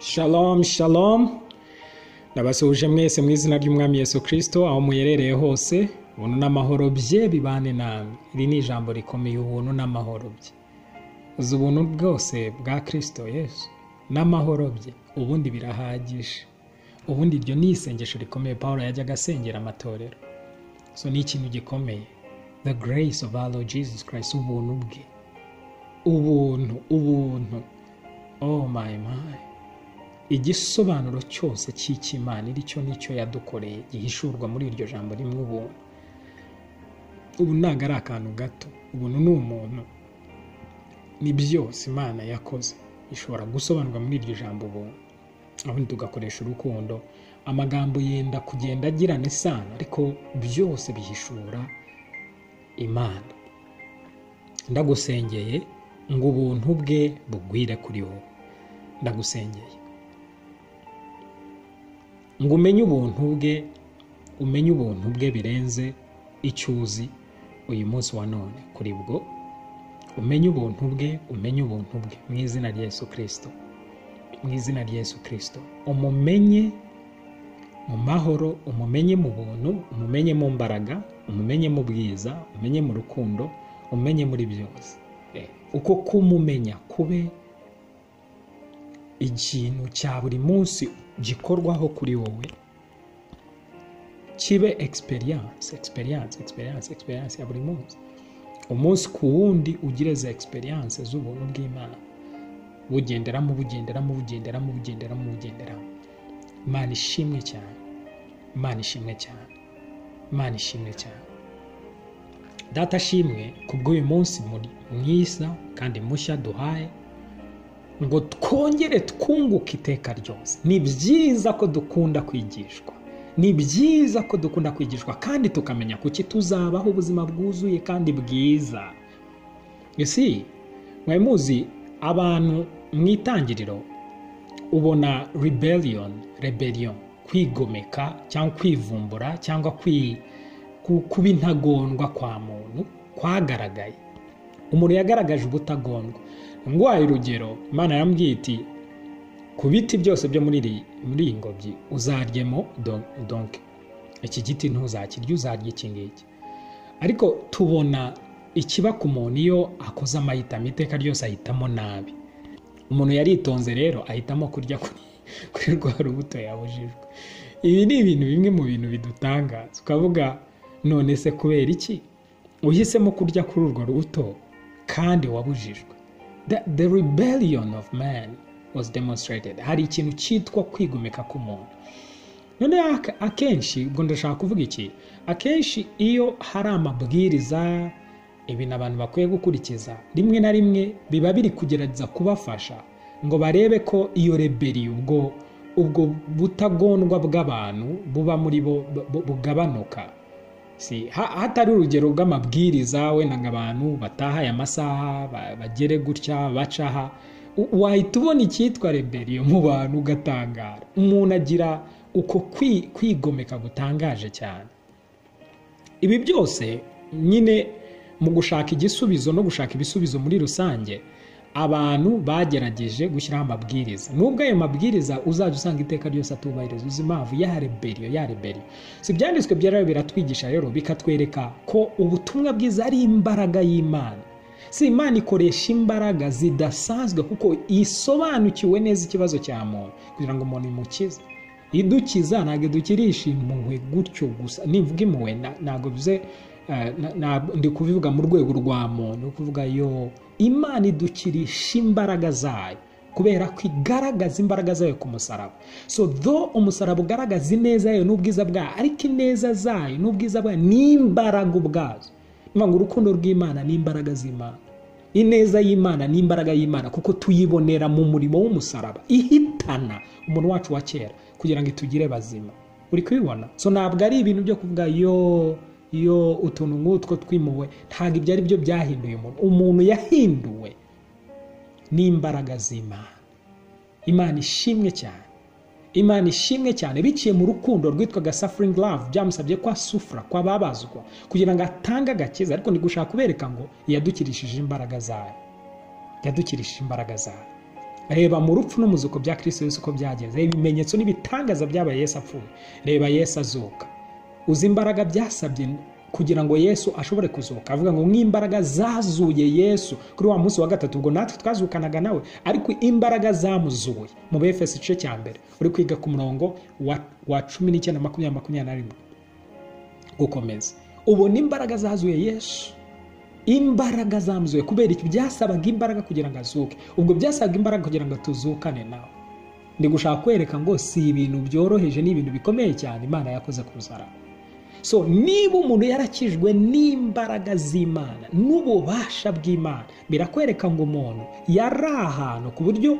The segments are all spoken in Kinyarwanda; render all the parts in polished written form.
Shalom shalom, ndabasuhuje mwese mu izina ry'umwami Yesu Kristo aho muyerereye hose. Ubuntu n'amahoro bye bibane namwe. Iri ni ijambo rikomeye, ubuntu n'amahoro bye. Uzi ubuntu bwose bwa Kristo Yesu n'amahoro bye ubundi birahagije. Ubundi iryo ni isengesho rikomeye Paulo yajyaga asengera amatorero. So ni ikintu gikomeye, the grace of our Lord Jesus Christ, ubuntu bwe, ubuntu. Oh my. Igisobanuro cyose cy'Imana icyo nicyo yadukoreye gihishurwa muri iryo jambo rimwe ubuntu. Ubu ntabwo ari akantu gato, ubuntu ni umuntu, ni byose Imana yakoze ishobora gusobanurwa muri iryo jambo ubuntu. Aho tugakoresha urukundo, amagambo yenda kugenda agirana isano, ariko byose bihishura Imana. Ndagusengeye ngo ubuntu bwe bugwire kuri wowe. Ndagusengeye ngo umenye ubuntu bwe birenze icyo uzi uyu munsi wa none. Kuri bwo umenye ubuntu bwe mu izina rya Yesu Kristo, mu izina rya Yesu Kristo. Umumenye mu mahoro, umumenye mu buntu, umumenye mu mbaraga, umumenye mu bwiza, umenye mu rukundo, umenye muri byose. Uko kumumenya kube ikintu cya buri munsi gikorwaho kuri wowe, kibe experience ya buri munsi. Umunsi ku wundi ugireze experience z'ubuntu bw'Imana, bugenderamo. Imana ishimwe cyane. Data ashimwe kubw'uyu munsi mwiza kandi mushya duhaye, ngo twongere twunguke iteka ryose. Ni byiza ko dukunda kwigishwa, kandi tukamenya kuki tuzabaho ubuzima bwuzuye kandi bwiza. Ese mwe muzi abantu mu itangiriro ubona rebellion, kwigomeka cyangwa kwivumbura cyangwa kuba intagondwa kwa muntu kwagaragaye. Umuntu yagaragaje ubutagondwa. Ngwaye urugero, Imana yarambwiye iti ku biti byose byo muri iyi ngobyi uzaryemo, donc iki giti ntuzakirya, uzarya iki ngiki. Ariko tubona ikiba ku muntu iyo akoze amahitamo, iteka ryose ahitamo nabi. Umuntu yaritonze rero ahitamo kurya kuri rwa rubuto yabujijwe. Ibi ni ibintu bimwe mu bintu bidutangaza, ukavuga none se kubera iki uhisemo kurya kuri urwo rubuto kandi wabujijwe? The rebellion of man was demonstrated. Hari ikintu cyitwa kwigomeka k'umuntu. None akenshi, ubwo ndashaka kuvuga iki, akenshi iyo hari amabwiriza ibintu abantu bakwiye gukurikiza, rimwe na rimwe biba biri kugerageza kubafasha ngo barebe ko iyo rebellion, ubwo butagondwa bw'abantu buba muri bo bugabanuka. Hatari urugero bw'amabwiriza wenda ngo abantu batahaye amasaha bagere gutya bacaha, wahita ubona icyitwa rebellion mu bantu ugatangara. Umuntu agira uko kwigomeka gutangaje cyane. Ibi byose nyine mu gushaka igisubizo no gushaka ibisubizo muri rusange, abantu bagerageje gushyiraho amabwiriza. Nubwo ayo mabwiriza uzajya usanga iteka ryose atubahiriza, uzi impamvu ya rebellion. Si ibyanditswe byera biratwigisha rero, bikatwereka ko ubutumwa bwiza ari imbaraga y'Imana. Si Imana ikoresha imbaraga zidasanzwe kuko isobanukiwe neza ikibazo cya muntu kugira ngo umuntu imukize. Idukiza ntabwo idukirisha impuhwe gutyo gusa. Nivuga impuhwe ntabwo bivuze ndi kubivuga mu rwego rwa muntu, kuvuga Imana idukirisha imbaraga zayo kubera ko igaragaza imbaraga zayo ku musaraba. So though umusaraba ugaragaza ineza yayo n'ubwiza bwayo, ariko ineza zayo n'ubwiza bwayo ni imbaraga ubwazo. Niyo urukundo rw'Imana ni imbaraga z'Imana, ineza y'Imana ni imbaraga y'Imana, kuko tuyibonera mu murimo w'umusaraba ihitana umuntu wacu wa kera kugira ngo itugire bazima. Uri kubibona? So ntabwo ari ibintu byo kuvuga utuntu nk'utwo twimuwe. Ntabwo ibyo ari byo byahinduye umuntu yahinduwe n'imbaraga z'Imana. Imana ishimwe cyane biciye mu rukundo rwitwaga suffering love. Byamusabye ko asufra, ko ababazwa kugira ngo atange agakiza. Ariko ndi gushaka kubereka ngo yadukirishije imbaraga zayo. reba mu rupfu no mu zuko bya Kristo Yesu uko byagenze, reba ibimenyetso n'ibitangaza byabaye Yesu apfuye, reba Yesu azuka. Uzi imbaraga byasabye kugira ngo Yesu ashobore kuzuka. Avuga ngo nk'imbaraga zazuye Yesu kuri wa munsi wa gatatu, ubwo natwe twazukanaga nawe, ariko imbaraga zamuzuye. Mu Efeso igice cya mbere uri kwiga ku murongo wa 19-21 gukomeza, ubona imbaraga zazuye Yesu. Imbaraga zamuzuye kubera iki? Byasabaga imbaraga kugira ngo azuke. Ubwo byasabaga imbaraga kugira ngo tuzukane nawe. Ndi gushaka kwereka ngo si ibintu byoroheje, ni ibintu bikomeye cyane Imana yakoze ku musaraba. So niba umuntu yarakijwe n'imbaraga z'Imana n'ububasha bw'Imana, birakwereka ngo umuntu yari ahantu ku buryo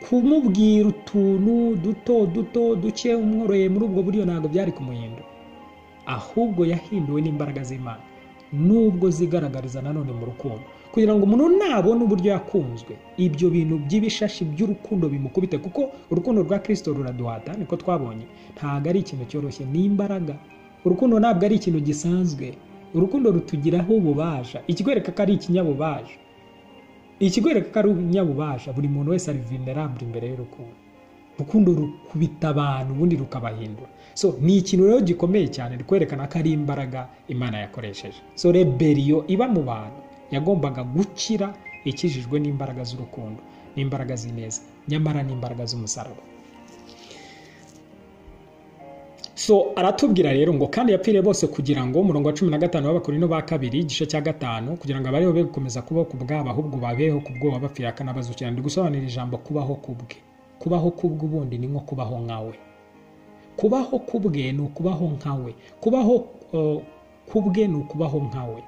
kumubwira utuntu duto duke umworoye muri ubwo buryo ntabwo byari kumuhindura, ahubwo yahinduwe n'imbaraga z'Imana, nubwo zigaragariza nanone mu rukundo, kugira ngo umuntu nabone uburyo yakunzwe, ibyo bintu by'ibishashi by'urukundo bimukubite, kuko urukundo rwa Kristo ruraduhata, niko twabonye. Ntabwo ari ikintu cyoroshye, ni imbaraga. Urukundo ntabwo ari ikintu gisanzwe, urukundo rutugiraho ububasha. Ikigwereka ko ari ikinyabubasha, ikigwereka ko ari ikinyabubasha, buri muntu wese ari vulnerable imbere y'urukundo. Urukundo rukubita abantu ubundi rukabahindura. So ni ikintu rero gikomeye cyane, rikwerekana ko ari imbaraga Imana yakoresheje. So rebellion iba mu bantu yagombaga gukira ikijijwe n'imbaraga z'urukundo, n'imbaraga z'ineza, nyamara n'imbaraga z'umusaraba. So aratubwira rero ngo kandi yapfiriye bose kugira ngo, umurongo wa 15 w'Abakorinto ba kabiri igice cya 5, kugira ngo abareho be gukomeza kubaho ku bwabo, ahubwo babeho ku bwo wabapfira akanabazukira. Ndi gusobanurira ijambo kubaho kubwe. Kubaho kubwe ubundi ni nko kubaho nkawe. Kubaho kubwe ni ukubaho nkawe. Kubaho kubwe ni ukubaho nkawe.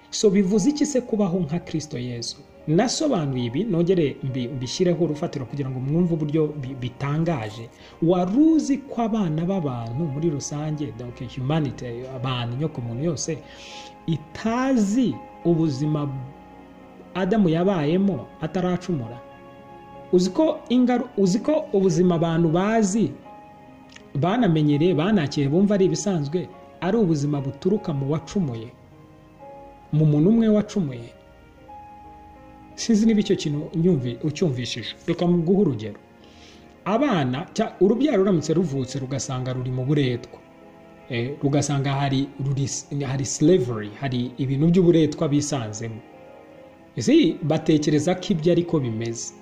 So bivuze iki se kubaho nka Kristo Yesu? Nasobanuye ibi, nongere mbishyireho urufatiro kugira ngo mwumve uburyo bitangaje. Waruzi ko abana b'abantu muri rusange, donc humanity, abantu nyoko muntu yose itazi ubuzima Adamu yabayemo ataracumura? Uziko ubuzima abantu bazi, banamenyereye, banakire, bumva ari ibisanzwe, ari ubuzima buturuka mu wacumuye, mu muntu umwe wacumuye. Sinzi niba icyo kintu ucyumvishije. Reka muguhe urugero. Abana, urubyaro ruramutse ruvutse rugasanga ruri mu buretwa, rugasanga hari slavery, hari ibintu by'uburetwa bisanzemo, ese batekereza ko ibyo ariko bimeze.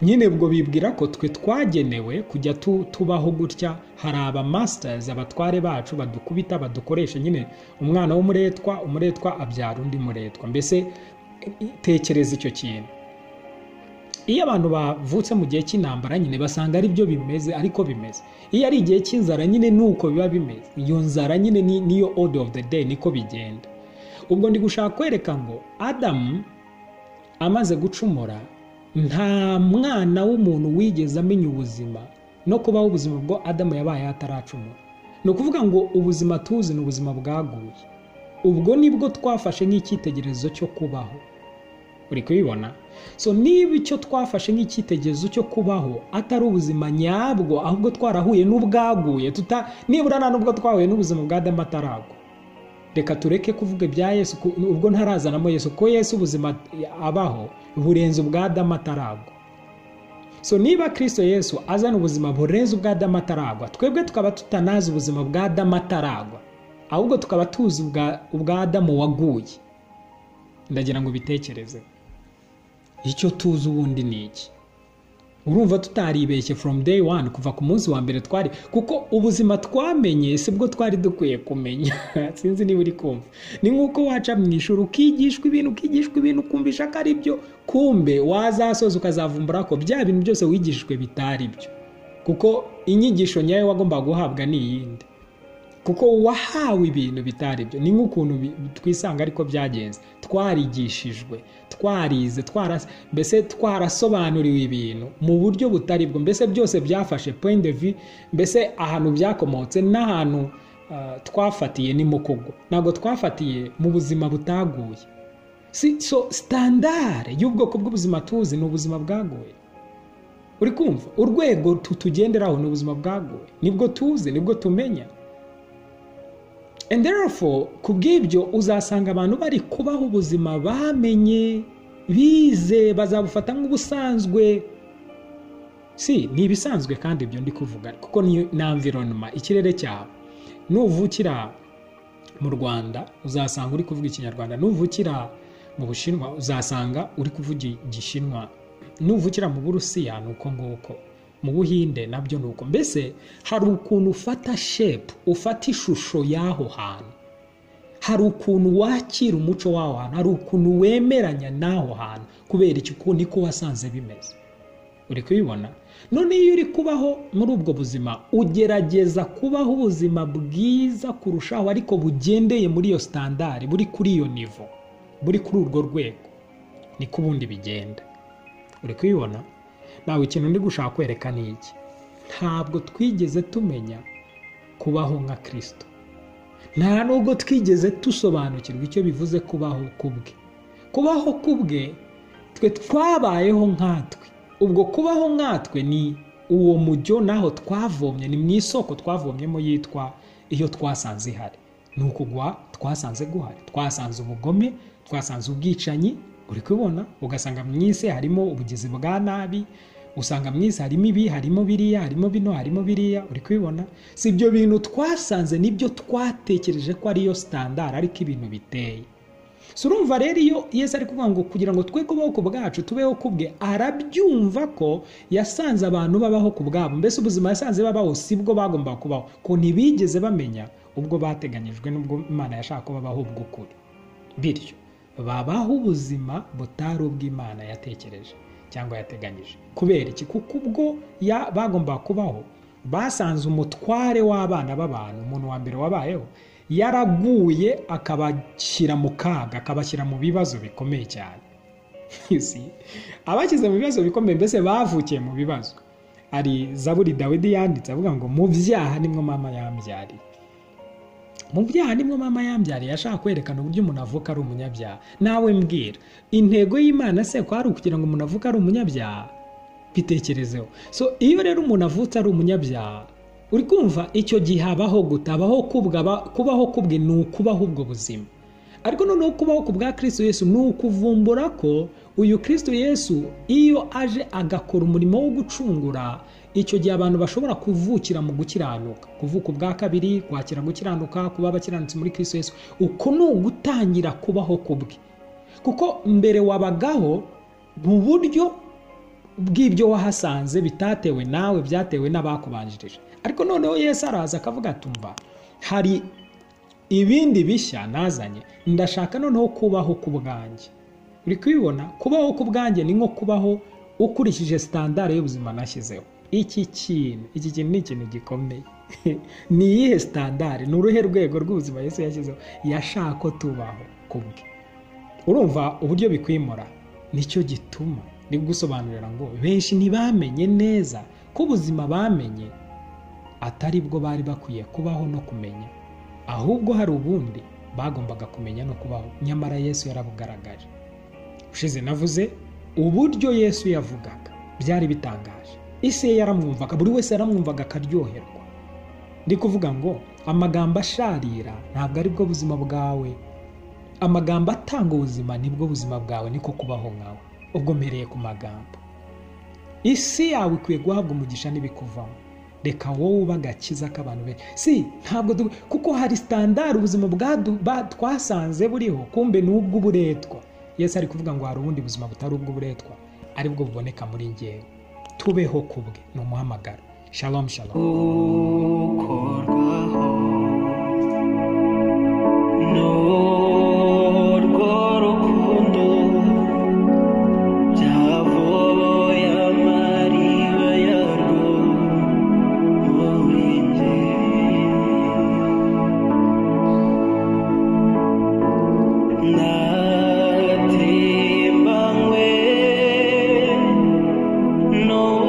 Nyine ubwo bibwira ko twe twagenewe kujya tubaho gutya. Hari aba masters, abatware bacu badukubita, badukoresha. Nyine umwana w'umuretwa abyara undi muretwa. Mbese tekereza icyo kintu. Iyo abantu bavutse mu gihe cy'intambara nyine basanga ari byo bimeze, ariko bimeze. Iyo ari igihe cy'inzara nyine nuko biba bimeze. Iyo nzara nyine niyo order of the day, niko bigenda. Ubwo ndi gushaka kwereka ngo Adamu amaze gucumura, nta mwana w'umuntu wigeze amenya ubuzima no kubaho ubuzima bwo Adamu yabaye ataracumura. Ni ukuvuga ngo ubuzima tuzi ni ubuzima bwaguye. Ubwo nibwo twafashe nk'icyitegererezo cyo kubaho. Uri kubibona? So niba icyo twafashe nk'icyitegererezo cyo kubaho atari ubuzima nyabwo, ahubwo twarahuye n'ubwaguye, nibura nta nubwo twahuye n'ubuzima bwa Adamu ataragwa. Reka tureke kuvuga ibya Yesu, ubwo ntarazanamo Yesu, ko Yesu ubuzima abaho burenze ubwa Adamu ataragwa. So niba Kristo Yesu azana ubuzima burenze ubwa Adamu ataragwa, twebwe tukaba tutanazi ubuzima bwa Adamu ataragwa, ahubwo tukaba tuzi ubwa Adamu waguye. Ndagira ngo bitekereze. Icyo tuzi ubundi ni iki? Urumva tutaribeshye from day one, kuva ku munsi wa mbere twari, kuko ubuzima twamenye sibwo twari dukwiye kumenya. Sinzi niba uri kumva. Ni nkuko waca mu ishuri ukigishwa ibintu kumvisha ko ari byo, kumbe wazasoza ukazavumbura ko bya bintu byose wigishijwe bitari byo, kuko inyigisho nyayo wagomba guhabwa ni iyindi, kuko wahawe ibintu bitari byo. Ni nk'ukuntu twisanga ariko byagenze. Twarigishijwe, twarize, mbese twarasobanuriwe ibintu mu buryo butari bwo. Mbese byose byafashe point de vue, mbese ahantu byakomotse n'ahantu twafatiye ni mukogo, ntabwo twafatiye mu buzima butaguye. So standard y'ubwoko bw'ubuzima tuzi ni ubuzima bwaguye. Uri kumva? Urwego tugenderaho ni ubuzima bwaguye, nibwo tuzi, nibwo tumenya. And therefore kubw'ibyo uzasanga abantu bari kubaho ubuzima bamenye, bize bazabufata nk'ubusanzwe. Ni ibisanzwe kandi ibyo ndi kuvuga kuko ni environment, ikirere cyabo. Nuvukira mu Rwanda uzasanga uri kuvuga Ikinyarwanda, nuvukira mu Bushinwa uzasanga uri kuvuga Igishinwa, nuvukira mu Burusiya nuko nguko, mu Buhinde nabyo nuko. Mbese hari ukuntu ufata shape, ufata ishusho y'aho hantu, hari ukuntu wakira umuco w'aho hantu, hari ukuntu wemeranya n'aho hantu kubera iki niko wasanze bimeze. Uri kubibona? None iyo uri kubaho muri ubwo buzima ugerageza kubaho ubuzima bwiza kurushaho, ariko bugendeye muri iyo standard, buri kuri iyo niveau, buri kuri urwo rwego, niko ubundi bigenda. Uri kubibona? Nawe ikintu ndi gushaka kwereka ni iki: ntabwo twigeze tumenya kubaho nka Kristo, nta nubwo twigeze tusobanukirwa icyo bivuze kubaho kubwe. Kubaho kubwe twe twabayeho nkatwe. Ubwo kubaho nkatwe ni uwo mujyo naho twavomye, ni mu isoko twavomyemo yitwa iyo twasanze ihari. Ni ukugwa twasanze guhari, twasanze ubugome, twasanze ubwicanyi. Uri kubibona? Ugasanga mu isi harimo ubugizi bwa nabi, usanga mu isi harimo ibi, harimo biriya, harimo bino, harimo biriya. Uri kubibona? Si ibyo bintu twasanze nibyo twatekereje ko ariyo standard, ariko ibintu biteye. Urumva rero iyo Yesu ari kuvuga ngo kugira ngo twe kubaho ku bwacu tubeho kubwe, arabyumva ko yasanze abantu babaho ku bwabo. Mbese ubuzima yasanze babaho sibwo bagomba kubaho, ko ntibigeze bamenya ubwo bateganyijwe n'ubwo Imana yashaka ko babaho ubw'ukuri. Bityo babaho ubuzima butari ubw'Imana yatekereje cyangwa yateganyije. Kubera iki? Kuko ubwo bagomba kubaho basanze umutware w'abana b'abantu, umuntu wa mbere wabayeho, yaraguye akabashyira mu kaga, akabashyira mu bibazo bikomeye cyane. Abashyize mu bibazo bikomeye, mbese bavukiye mu bibazo. Ari Zaburi Dawidi yanditse avuga ngo mu byaha nimwo mama yambyariye. Mu byaha nimwo mama yambyariye. Yashaka kwerekana uburyo umuntu avuka ari umunyabyaha. Nawe mbwira, intego y'Imana se ko ari ukugira ngo umuntu avuka ari umunyabyaha? Bitekerezeho. Iyo rero umuntu avutse ari umunyabyaha, uri kumva icyo gihe habaho gutabaho kubaho kubwe ni ukubaho ubwo buzima. Ariko noneho kubaho ku bwa Kristo Yesu ni ukuvumbura ko uyu Kristo Yesu iyo aje agakora umurimo wo gucungura, icyo gihe abantu bashobora kuvukira mu gukiranuka, kuvuka ubwa kabiri, kwakira gukiranuka, kuba abakiranutsi muri Kristo Yesu. Uko ni ugutangira kubaho kubwe, kuko mbere wabagaho mu buryo bw'ibyo wahasanze bitatewe nawe, byatewe n'abakubanjirije. Ariko noneho Yesu araza akavuga atumva, hari ibindi bishya nazanye, ndashaka noneho kubaho ku bwanjye. Uri kubibona? Kubaho ku bwanjye ni nko kubaho ukurikije standard y'ubuzima nashyizeho. Iki kintu ni ikintu gikomeye. Ni iyihe standard? Ni uruhe rwego rw'ubuzima Yesu yashyizeho yashaka ko tubaho kubwe? Urumva uburyo bikwimura? Nicyo gituma ni gusobanurira ngo benshi ntibamenye neza ko ubuzima bamenye atari bwo bari bakwiye kubaho no kumenya, ahubwo hari ubundi bagombaga kumenya no kubaho. Nyamara Yesu yarabugaragaje. Ushize navuze uburyo Yesu yavugaga byari bitangaje. Isi yaramwumvaga, buri wese yaramwumvaga akaryoherwa. Ndi kuvuga ngo amagambo asharira ntabwo ari bwo buzima bwawe, amagambo atanga ubuzima nibwo buzima bwawe, niko kubaho nkawe. Ubwo mpereye ku magambo. Isi yawe ikwiye guhabwa umugisha n'ibikuvamo. Reka wowe ubagakiza k'abantu benshi. Ntabwo kuko hari standard ubuzima twasanze buriho, kumbe n'ubwo uburetwa. Yesu ari kuvuga ngo hari ubundi buzima butari ubw'uburetwa, ari bwo buboneka muri njyewe. Tubeho kubwe ni umuhamagaro. Shalom shalom. No